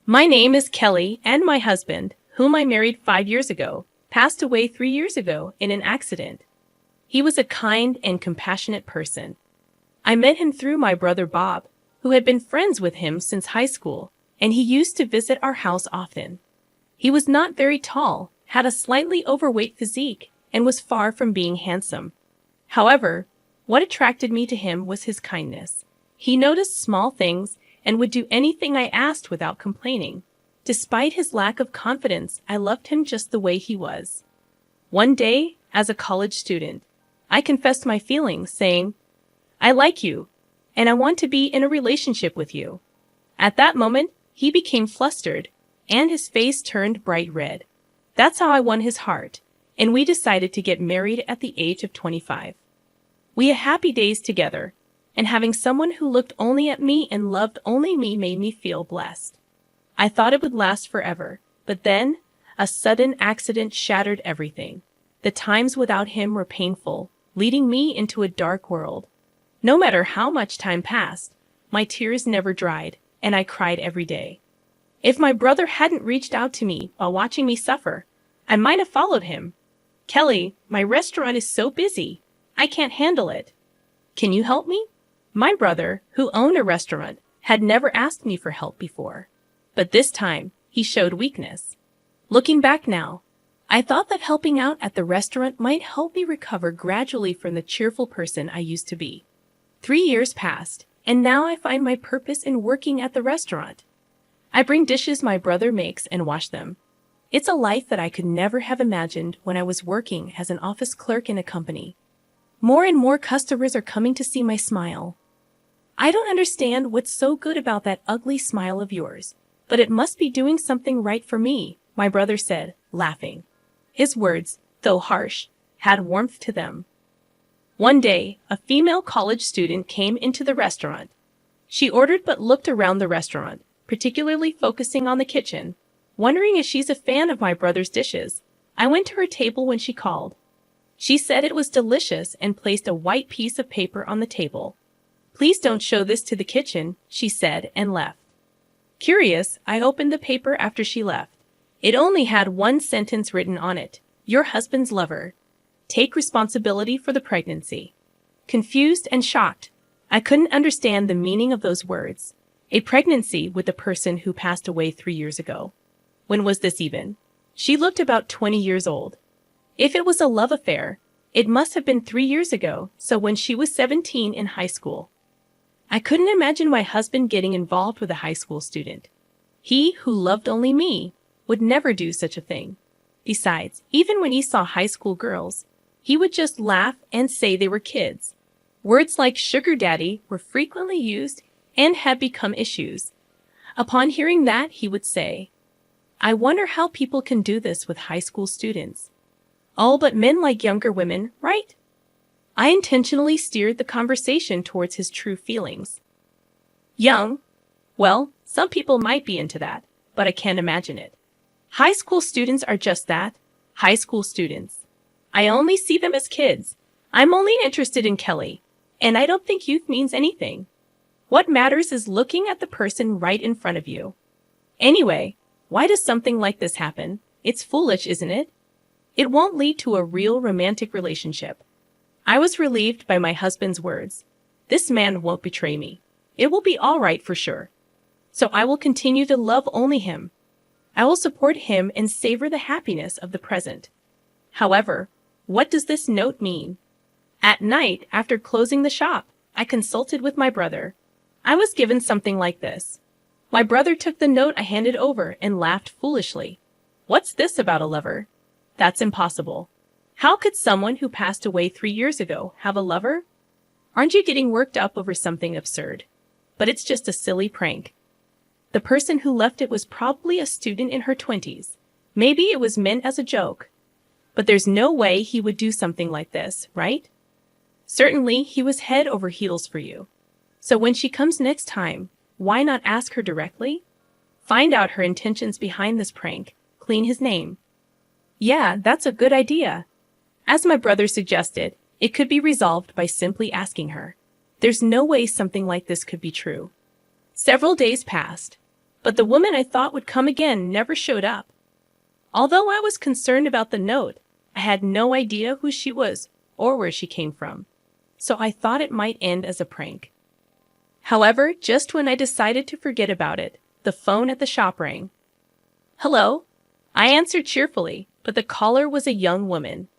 My name is Kelly, and my husband, whom I married 5 years ago, passed away 3 years ago in an accident. He was a kind and compassionate person. I met him through my brother Bob, who had been friends with him since high school, and he used to visit our house often. He was not very tall, had a slightly overweight physique, and was far from being handsome. However, what attracted me to him was his kindness. He noticed small things and would do anything I asked without complaining. Despite his lack of confidence, I loved him just the way he was. One day, as a college student, I confessed my feelings, saying, "I like you, and I want to be in a relationship with you." At that moment, he became flustered, and his face turned bright red. That's how I won his heart, and we decided to get married at the age of 25. We had happy days together, and having someone who looked only at me and loved only me made me feel blessed. I thought it would last forever, but then a sudden accident shattered everything. The times without him were painful, leading me into a dark world. No matter how much time passed, my tears never dried, and I cried every day. If my brother hadn't reached out to me while watching me suffer, I might have followed him. "Kelly, my restaurant is so busy. I can't handle it. Can you help me?" My brother, who owned a restaurant, had never asked me for help before. But this time, he showed weakness. Looking back now, I thought that helping out at the restaurant might help me recover gradually from the cheerful person I used to be. 3 years passed, and now I find my purpose in working at the restaurant. I bring dishes my brother makes and wash them. It's a life that I could never have imagined when I was working as an office clerk in a company. More and more customers are coming to see my smile. "I don't understand what's so good about that ugly smile of yours, but it must be doing something right for me," my brother said, laughing. His words, though harsh, had warmth to them. One day, a female college student came into the restaurant. She ordered but looked around the restaurant, particularly focusing on the kitchen, wondering if she's a fan of my brother's dishes. I went to her table when she called. She said it was delicious and placed a white piece of paper on the table. "Please don't show this to the kitchen," she said, and left. Curious, I opened the paper after she left. It only had one sentence written on it: "Your husband's lover. Take responsibility for the pregnancy." Confused and shocked, I couldn't understand the meaning of those words. A pregnancy with the person who passed away 3 years ago. When was this even? She looked about 20 years old. If it was a love affair, it must have been 3 years ago, so when she was 17 in high school. I couldn't imagine my husband getting involved with a high school student. He, who loved only me, would never do such a thing. Besides, even when he saw high school girls, he would just laugh and say they were kids. Words like sugar daddy were frequently used and had become issues. Upon hearing that, he would say, "I wonder how people can do this with high school students. All but men like younger women, right?" I intentionally steered the conversation towards his true feelings. Young? Well, some people might be into that, but I can't imagine it. High school students are just that, high school students. I only see them as kids. I'm only interested in Kelly, and I don't think youth means anything. What matters is looking at the person right in front of you. Anyway, why does something like this happen? It's foolish, isn't it? It won't lead to a real romantic relationship. I was relieved by my husband's words. This man won't betray me. It will be all right for sure. So I will continue to love only him. I will support him and savor the happiness of the present. However, what does this note mean? At night, after closing the shop, I consulted with my brother. I was given something like this. My brother took the note I handed over and laughed foolishly. "What's this about a lover? That's impossible. How could someone who passed away 3 years ago have a lover? Aren't you getting worked up over something absurd? But it's just a silly prank." The person who left it was probably a student in her 20s. Maybe it was meant as a joke. But there's no way he would do something like this, right? Certainly, he was head over heels for you. So when she comes next time, why not ask her directly? Find out her intentions behind this prank. Clean his name. Yeah, that's a good idea. As my brother suggested, it could be resolved by simply asking her. There's no way something like this could be true. Several days passed. But the woman I thought would come again never showed up. Although I was concerned about the note, I had no idea who she was or where she came from, so I thought it might end as a prank. However, just when I decided to forget about it, the phone at the shop rang. Hello? I answered cheerfully, but the caller was a young woman.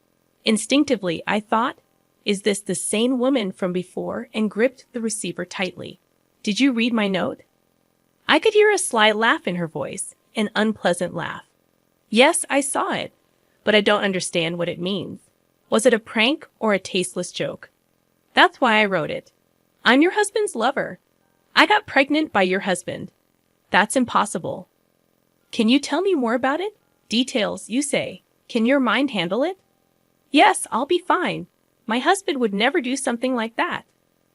Instinctively, I thought, is this the same woman from before, and gripped the receiver tightly. Did you read my note? I could hear a sly laugh in her voice, an unpleasant laugh. Yes, I saw it, but I don't understand what it means. Was it a prank or a tasteless joke? That's why I wrote it. I'm your husband's lover. I got pregnant by your husband. That's impossible. Can you tell me more about it? Details, you say. Can your mind handle it? Yes, I'll be fine. My husband would never do something like that.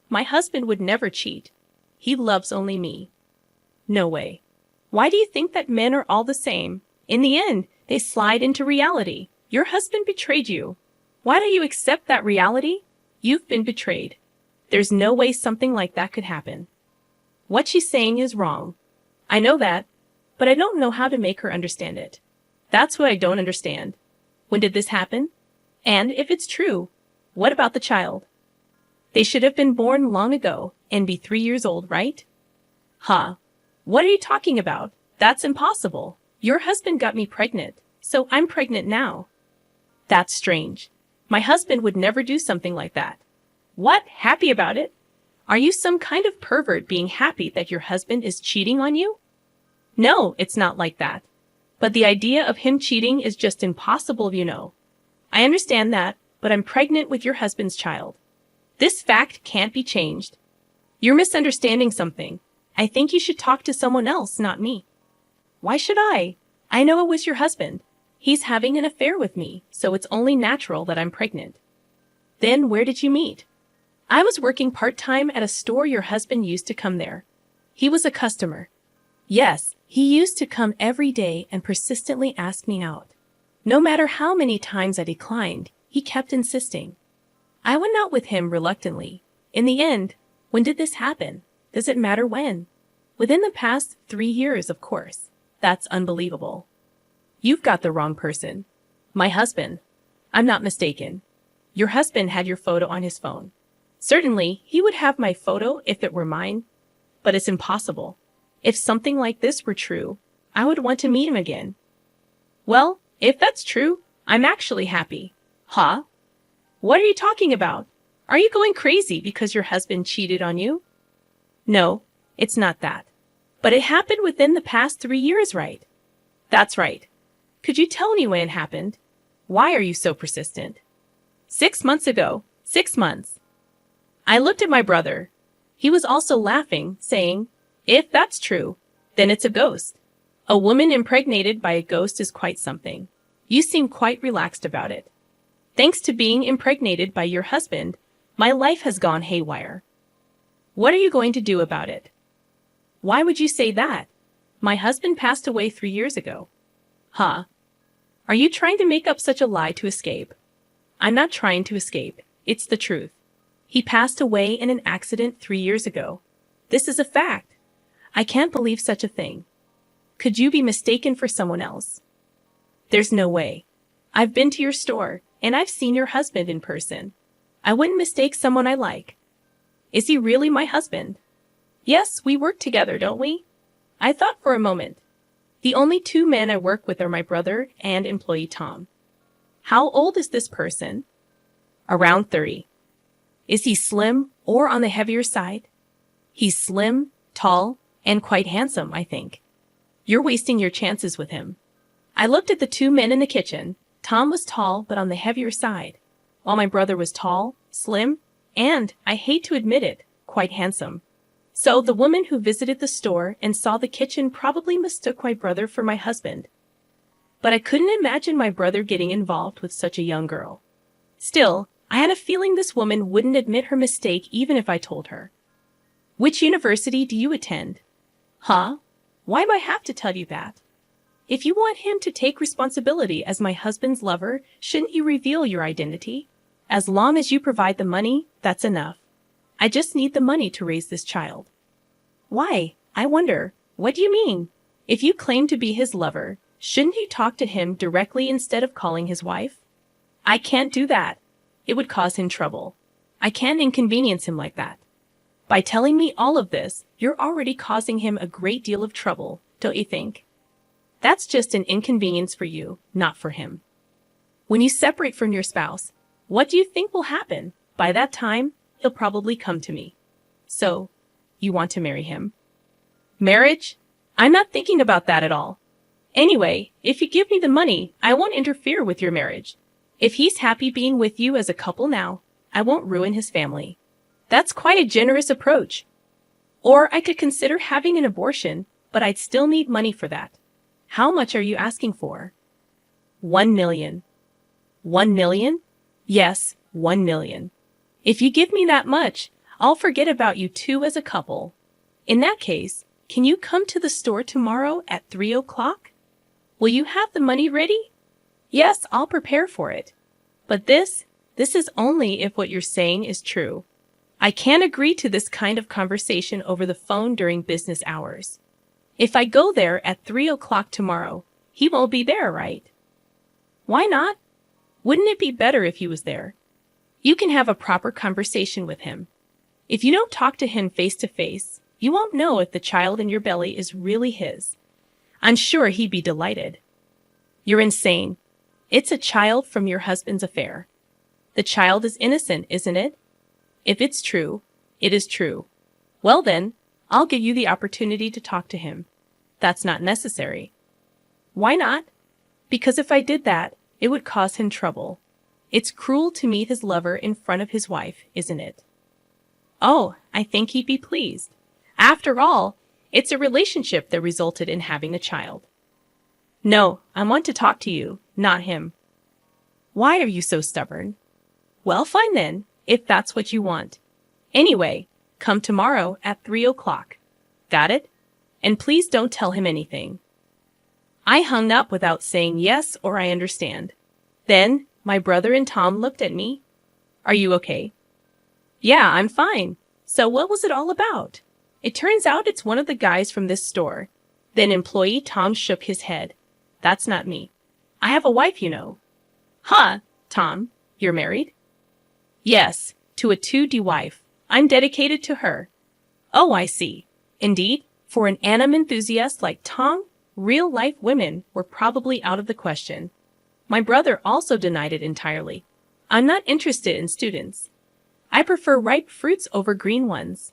My husband would never cheat. He loves only me. No way. Why do you think that men are all the same? In the end, they slide into reality. Your husband betrayed you. Why don't you accept that reality? You've been betrayed. There's no way something like that could happen. What she's saying is wrong. I know that, but I don't know how to make her understand it. That's what I don't understand. When did this happen? And if it's true, what about the child? They should have been born long ago and be 3 years old, right? Huh. What are you talking about? That's impossible. Your husband got me pregnant, so I'm pregnant now. That's strange. My husband would never do something like that. What? Happy about it? Are you some kind of pervert being happy that your husband is cheating on you? No, it's not like that. But the idea of him cheating is just impossible, you know. I understand that, but I'm pregnant with your husband's child. This fact can't be changed. You're misunderstanding something. I think you should talk to someone else, not me. Why should I? I know it was your husband. He's having an affair with me, so it's only natural that I'm pregnant. Then where did you meet? I was working part-time at a store your husband used to come there. He was a customer. Yes, he used to come every day and persistently ask me out. No matter how many times I declined, he kept insisting. I went out with him reluctantly. In the end, when did this happen? Does it matter when? Within the past 3 years, of course. That's unbelievable. You've got the wrong person. My husband. I'm not mistaken. Your husband had your photo on his phone. Certainly, he would have my photo if it were mine, but it's impossible. If something like this were true, I would want to meet him again. Well, if that's true, I'm actually happy. Huh? What are you talking about? Are you going crazy because your husband cheated on you? No, it's not that. But it happened within the past 3 years, right? That's right. Could you tell me when it happened? Why are you so persistent? 6 months ago. 6 months. I looked at my brother. He was also laughing, saying, if that's true, then it's a ghost. A woman impregnated by a ghost is quite something. You seem quite relaxed about it. Thanks to being impregnated by your husband, my life has gone haywire. What are you going to do about it? Why would you say that? My husband passed away 3 years ago. Huh? Are you trying to make up such a lie to escape? I'm not trying to escape. It's the truth. He passed away in an accident 3 years ago. This is a fact. I can't believe such a thing. Could you be mistaken for someone else? There's no way. I've been to your store, and I've seen your husband in person. I wouldn't mistake someone I like. Is he really my husband? Yes, we work together, don't we? I thought for a moment. The only 2 men I work with are my brother and employee Tom. How old is this person? Around 30. Is he slim or on the heavier side? He's slim, tall, and quite handsome, I think. You're wasting your chances with him. I looked at the 2 men in the kitchen. Tom was tall but on the heavier side, while my brother was tall, slim, and, I hate to admit it, quite handsome. So the woman who visited the store and saw the kitchen probably mistook my brother for my husband. But I couldn't imagine my brother getting involved with such a young girl. Still, I had a feeling this woman wouldn't admit her mistake even if I told her. Which university do you attend? Huh? Why do I have to tell you that? If you want him to take responsibility as my husband's lover, shouldn't you reveal your identity? As long as you provide the money, that's enough. I just need the money to raise this child. Why? I wonder. What do you mean? If you claim to be his lover, shouldn't you talk to him directly instead of calling his wife? I can't do that. It would cause him trouble. I can't inconvenience him like that. By telling me all of this, you're already causing him a great deal of trouble, don't you think? That's just an inconvenience for you, not for him. When you separate from your spouse, what do you think will happen? By that time, he'll probably come to me. So, you want to marry him? Marriage? I'm not thinking about that at all. Anyway, if you give me the money, I won't interfere with your marriage. If he's happy being with you as a couple now, I won't ruin his family. That's quite a generous approach. Or I could consider having an abortion, but I'd still need money for that. How much are you asking for? 1 million. 1 million? Yes, 1 million. If you give me that much, I'll forget about you two as a couple. In that case, can you come to the store tomorrow at 3 o'clock? Will you have the money ready? Yes, I'll prepare for it. But this is only if what you're saying is true. I can't agree to this kind of conversation over the phone during business hours. If I go there at 3 o'clock tomorrow, he won't be there, right? Why not? Wouldn't it be better if he was there? You can have a proper conversation with him. If you don't talk to him face to face, you won't know if the child in your belly is really his. I'm sure he'd be delighted. You're insane. It's a child from your husband's affair. The child is innocent, isn't it? If it's true, it is true. Well then, I'll give you the opportunity to talk to him. That's not necessary. Why not? Because if I did that, it would cause him trouble. It's cruel to meet his lover in front of his wife, isn't it? Oh, I think he'd be pleased. After all, it's a relationship that resulted in having a child. No, I want to talk to you, not him. Why are you so stubborn? Well, fine then, if that's what you want. Anyway, come tomorrow at 3 o'clock. Got it? And please don't tell him anything. I hung up without saying yes or I understand. Then, my brother and Tom looked at me. Are you okay? Yeah, I'm fine. So what was it all about? It turns out it's one of the guys from this store. Then employee Tom shook his head. That's not me. I have a wife, you know. Huh, Tom, you're married? Yes, to a 2D wife. I'm dedicated to her. Oh, I see. Indeed, for an anime enthusiast like Tom, real-life women were probably out of the question. My brother also denied it entirely. I'm not interested in students. I prefer ripe fruits over green ones.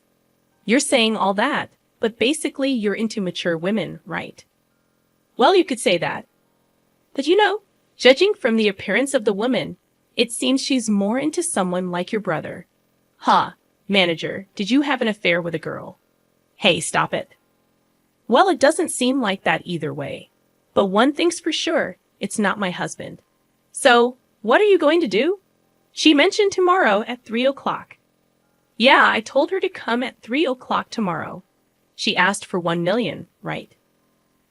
You're saying all that, but basically you're into mature women, right? Well, you could say that. But you know, judging from the appearance of the woman, it seems she's more into someone like your brother. Huh, manager, did you have an affair with a girl? Hey, stop it. Well, it doesn't seem like that either way. But one thing's for sure, it's not my husband. So, what are you going to do? She mentioned tomorrow at 3 o'clock. Yeah, I told her to come at 3 o'clock tomorrow. She asked for 1 million, right?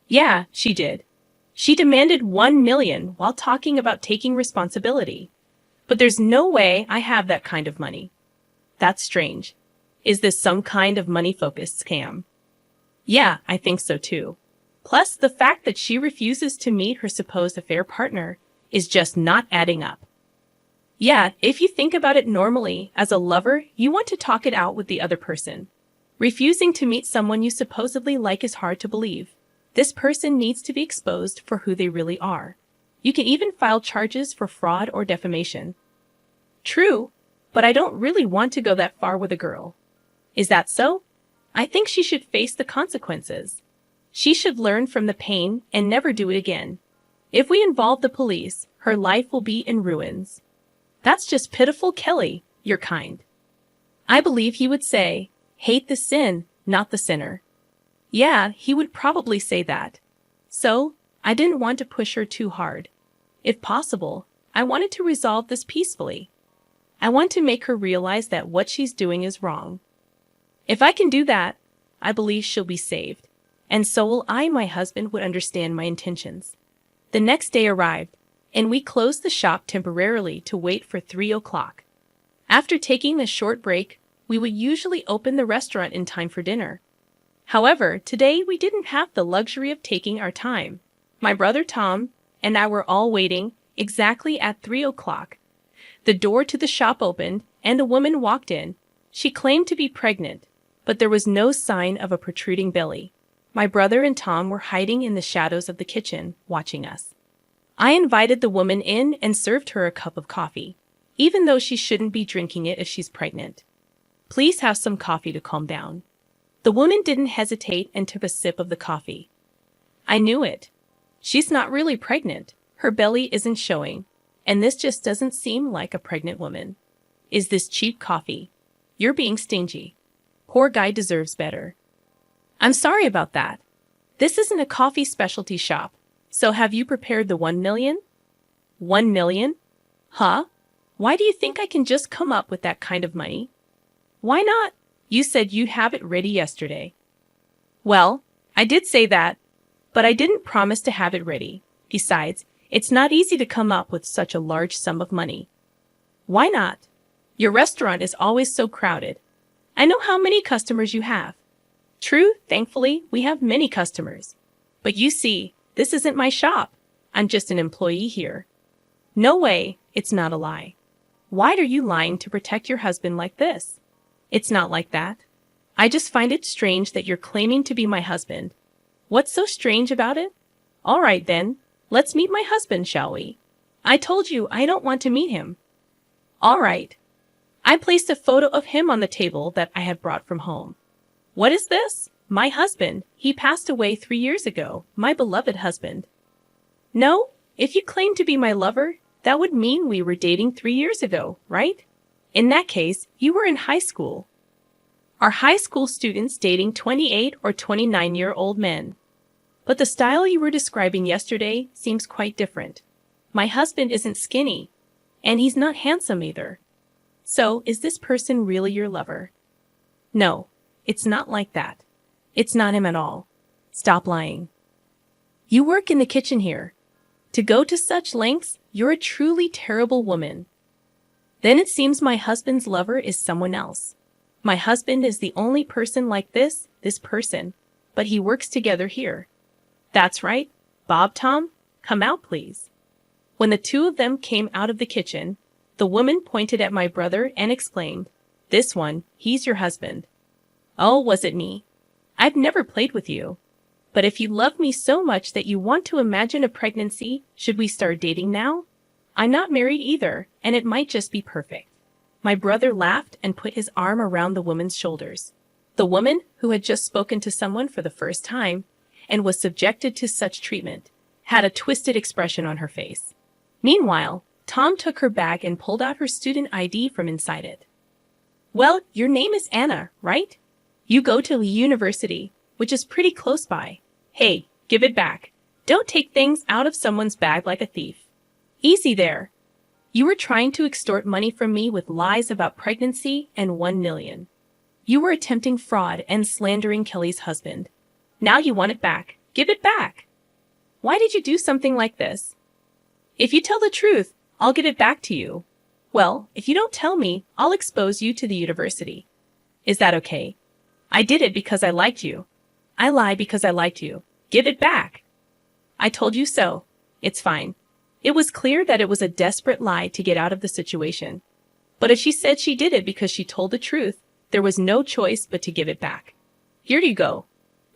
Yeah, she did. She demanded 1 million while talking about taking responsibility. But there's no way I have that kind of money. That's strange. Is this some kind of money-focused scam? Yeah, I think so too. Plus, the fact that she refuses to meet her supposed affair partner is just not adding up. Yeah, if you think about it normally, as a lover, you want to talk it out with the other person. Refusing to meet someone you supposedly like is hard to believe. This person needs to be exposed for who they really are. You can even file charges for fraud or defamation. True, but I don't really want to go that far with a girl. Is that so? I think she should face the consequences. She should learn from the pain and never do it again. If we involve the police, her life will be in ruins. That's just pitiful, Kelly. You're kind. I believe he would say, hate the sin, not the sinner. Yeah, he would probably say that. So, I didn't want to push her too hard. If possible, I wanted to resolve this peacefully. I want to make her realize that what she's doing is wrong. If I can do that, I believe she'll be saved. And so will I. My husband would understand my intentions. The next day arrived, and we closed the shop temporarily to wait for 3 o'clock. After taking a short break, we would usually open the restaurant in time for dinner. However, today we didn't have the luxury of taking our time. My brother Tom and I were all waiting exactly at 3 o'clock. The door to the shop opened and a woman walked in. She claimed to be pregnant, but there was no sign of a protruding belly. My brother and Tom were hiding in the shadows of the kitchen, watching us. I invited the woman in and served her a cup of coffee, even though she shouldn't be drinking it if she's pregnant. Please have some coffee to calm down. The woman didn't hesitate and took a sip of the coffee. I knew it. She's not really pregnant. Her belly isn't showing, and this just doesn't seem like a pregnant woman. Is this cheap coffee? You're being stingy. Poor guy deserves better. I'm sorry about that. This isn't a coffee specialty shop. So have you prepared the 1 million? 1 million? Huh? Why do you think I can just come up with that kind of money? Why not? You said you'd have it ready yesterday. Well, I did say that, but I didn't promise to have it ready. Besides, it's not easy to come up with such a large sum of money. Why not? Your restaurant is always so crowded. I know how many customers you have. True, thankfully, we have many customers. But you see, this isn't my shop. I'm just an employee here. No way, it's not a lie. Why are you lying to protect your husband like this? It's not like that. I just find it strange that you're claiming to be my husband. What's so strange about it? All right then, let's meet my husband, shall we? I told you I don't want to meet him. All right. I placed a photo of him on the table that I had brought from home. What is this? My husband. He passed away 3 years ago, my beloved husband. No, if you claim to be my lover, that would mean we were dating 3 years ago, right? In that case, you were in high school. Are high school students dating 28 or 29-year-old men? But the style you were describing yesterday seems quite different. My husband isn't skinny, and he's not handsome either. So, is this person really your lover? No, it's not like that. It's not him at all. Stop lying. You work in the kitchen here. To go to such lengths, you're a truly terrible woman. Then it seems my husband's lover is someone else. My husband is the only person like this person, but he works together here. That's right. Bob, Tom, come out, please. When the two of them came out of the kitchen, the woman pointed at my brother and exclaimed, "This one, he's your husband." Oh, was it me? I've never played with you. But if you love me so much that you want to imagine a pregnancy, should we start dating now? I'm not married either, and it might just be perfect. My brother laughed and put his arm around the woman's shoulders. The woman, who had just spoken to someone for the first time and was subjected to such treatment, had a twisted expression on her face. Meanwhile, Tom took her bag and pulled out her student ID from inside it. Well, your name is Anna, right? You go to the university, which is pretty close by. Hey, give it back. Don't take things out of someone's bag like a thief. Easy there. You were trying to extort money from me with lies about pregnancy and 1 million. You were attempting fraud and slandering Kelly's husband. Now you want it back. Give it back. Why did you do something like this? If you tell the truth, I'll give it back to you. Well, if you don't tell me, I'll expose you to the university. Is that okay? I did it because I liked you. I lied because I liked you. Give it back. I told you so. It's fine. It was clear that it was a desperate lie to get out of the situation. But if she said she did it because she told the truth, there was no choice but to give it back. Here you go.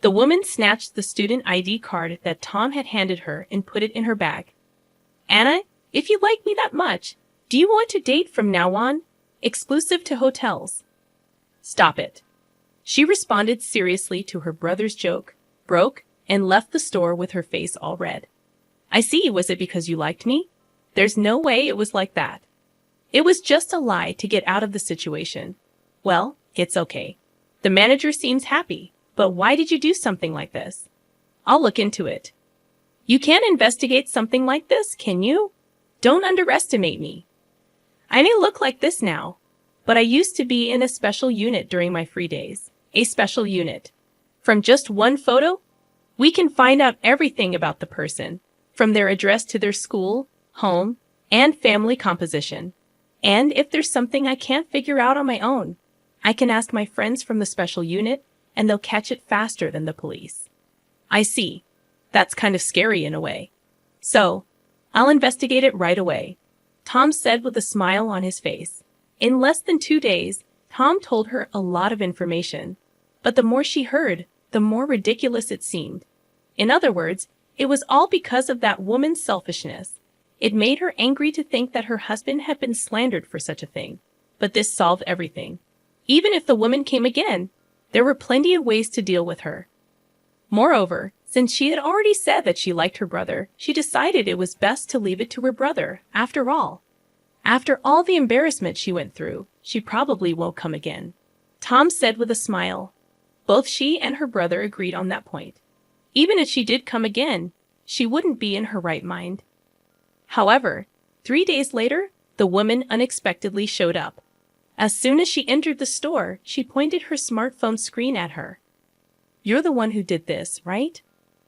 The woman snatched the student ID card that Tom had handed her and put it in her bag. Anna, if you like me that much, do you want to date from now on? Exclusive to hotels. Stop it. She responded seriously to her brother's joke, broke, and left the store with her face all red. I see, was it because you liked me? There's no way it was like that. It was just a lie to get out of the situation. Well, it's okay. The manager seems happy, but why did you do something like this? I'll look into it. You can't investigate something like this, can you? Don't underestimate me. I may look like this now, but I used to be in a special unit during my free days. A special unit. From just one photo, we can find out everything about the person, from their address to their school, home, and family composition. And if there's something I can't figure out on my own, I can ask my friends from the special unit, and they'll catch it faster than the police. I see. That's kind of scary in a way. So, I'll investigate it right away, Tom said with a smile on his face. In less than 2 days, Tom told her a lot of information. But the more she heard, the more ridiculous it seemed. In other words, it was all because of that woman's selfishness. It made her angry to think that her husband had been slandered for such a thing. But this solved everything. Even if the woman came again, there were plenty of ways to deal with her. Moreover, since she had already said that she liked her brother, she decided it was best to leave it to her brother, after all. After all the embarrassment she went through, she probably won't come again, Tom said with a smile. Both she and her brother agreed on that point. Even if she did come again, she wouldn't be in her right mind. However, 3 days later, the woman unexpectedly showed up. As soon as she entered the store, she pointed her smartphone screen at her. You're the one who did this, right?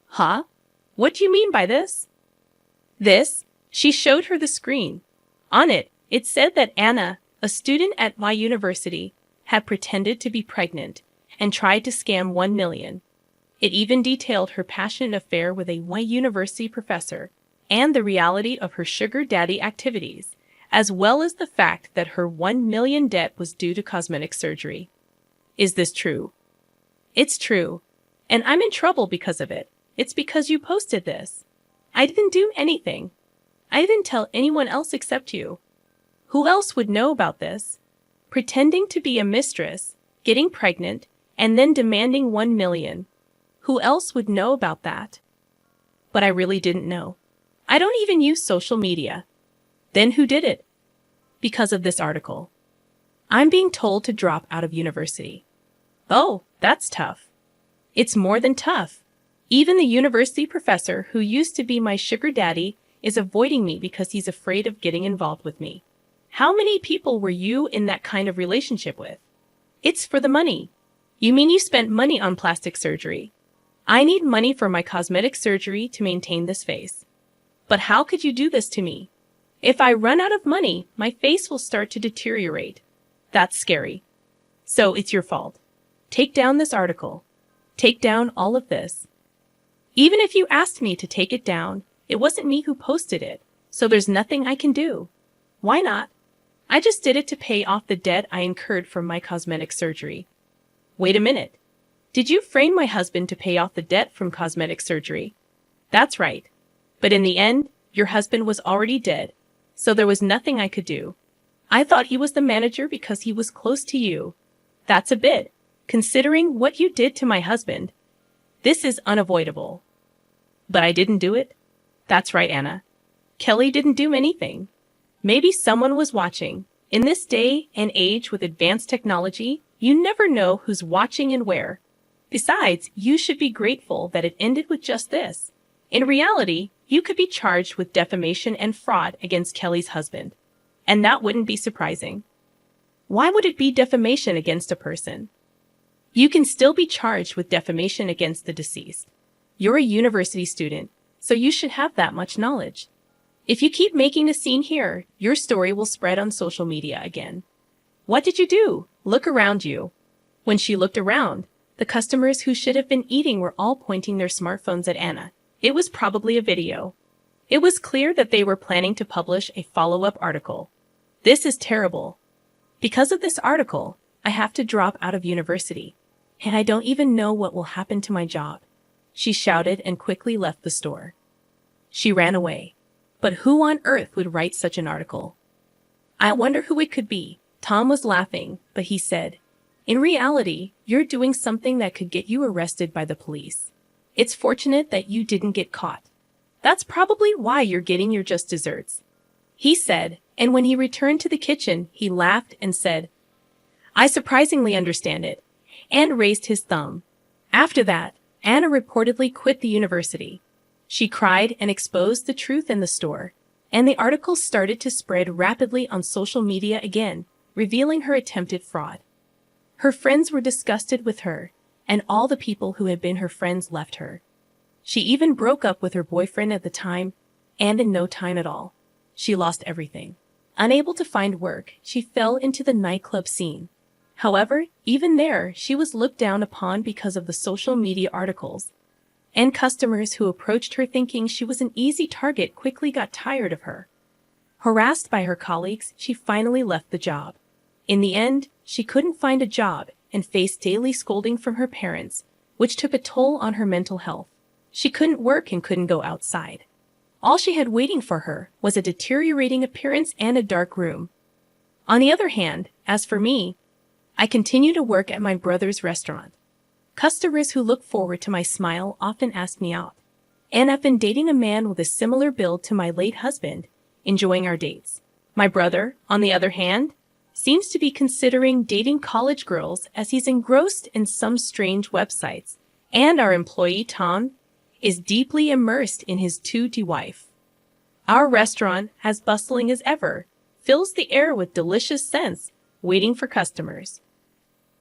Huh? What do you mean by this? This? She showed her the screen. On it, it said that Anna, a student at my university, had pretended to be pregnant and tried to scam 1 million. It even detailed her passionate affair with a Y University professor and the reality of her sugar daddy activities, as well as the fact that her 1 million debt was due to cosmetic surgery. Is this true? It's true. And I'm in trouble because of it. It's because you posted this. I didn't do anything. I didn't tell anyone else except you. Who else would know about this? Pretending to be a mistress, getting pregnant, and then demanding 1 million. Who else would know about that? But I really didn't know. I don't even use social media. Then who did it? Because of this article. I'm being told to drop out of university. Oh, that's tough. It's more than tough. Even the university professor who used to be my sugar daddy is avoiding me because he's afraid of getting involved with me. How many people were you in that kind of relationship with? It's for the money. You mean you spent money on plastic surgery? I need money for my cosmetic surgery to maintain this face. But how could you do this to me? If I run out of money, my face will start to deteriorate. That's scary. So it's your fault. Take down this article. Take down all of this. Even if you asked me to take it down, it wasn't me who posted it, so there's nothing I can do. Why not? I just did it to pay off the debt I incurred from my cosmetic surgery. Wait a minute. Did you frame my husband to pay off the debt from cosmetic surgery? That's right. But in the end, your husband was already dead, so there was nothing I could do. I thought he was the manager because he was close to you. That's a bit, considering what you did to my husband. This is unavoidable. But I didn't do it? That's right, Anna. Kelly didn't do anything. Maybe someone was watching. In this day and age with advanced technology, you never know who's watching and where. Besides, you should be grateful that it ended with just this. In reality, you could be charged with defamation and fraud against Kelly's husband. And that wouldn't be surprising. Why would it be defamation against a person? You can still be charged with defamation against the deceased. You're a university student, so you should have that much knowledge. If you keep making a scene here, your story will spread on social media again. What did you do? Look around you. When she looked around, the customers who should have been eating were all pointing their smartphones at Anna. It was probably a video. It was clear that they were planning to publish a follow-up article. This is terrible. Because of this article, I have to drop out of university. And I don't even know what will happen to my job. She shouted and quickly left the store. She ran away. But who on earth would write such an article? I wonder who it could be. Tom was laughing, but he said, in reality, you're doing something that could get you arrested by the police. It's fortunate that you didn't get caught. That's probably why you're getting your just desserts. He said, and when he returned to the kitchen, he laughed and said, I surprisingly understand it, and raised his thumb. After that, Anna reportedly quit the university. She cried and exposed the truth in the store, and the article started to spread rapidly on social media again, revealing her attempted fraud. Her friends were disgusted with her, and all the people who had been her friends left her. She even broke up with her boyfriend at the time, and in no time at all. She lost everything. Unable to find work, she fell into the nightclub scene. However, even there, she was looked down upon because of the social media articles, and customers who approached her thinking she was an easy target quickly got tired of her. Harassed by her colleagues, she finally left the job. In the end, she couldn't find a job and faced daily scolding from her parents, which took a toll on her mental health. She couldn't work and couldn't go outside. All she had waiting for her was a deteriorating appearance and a dark room. On the other hand, as for me, I continue to work at my brother's restaurant. Customers who look forward to my smile often ask me out. And I've been dating a man with a similar build to my late husband, enjoying our dates. My brother, on the other hand, seems to be considering dating college girls as he's engrossed in some strange websites, and our employee Tom is deeply immersed in his 2D wife. Our restaurant, as bustling as ever, fills the air with delicious scents, waiting for customers.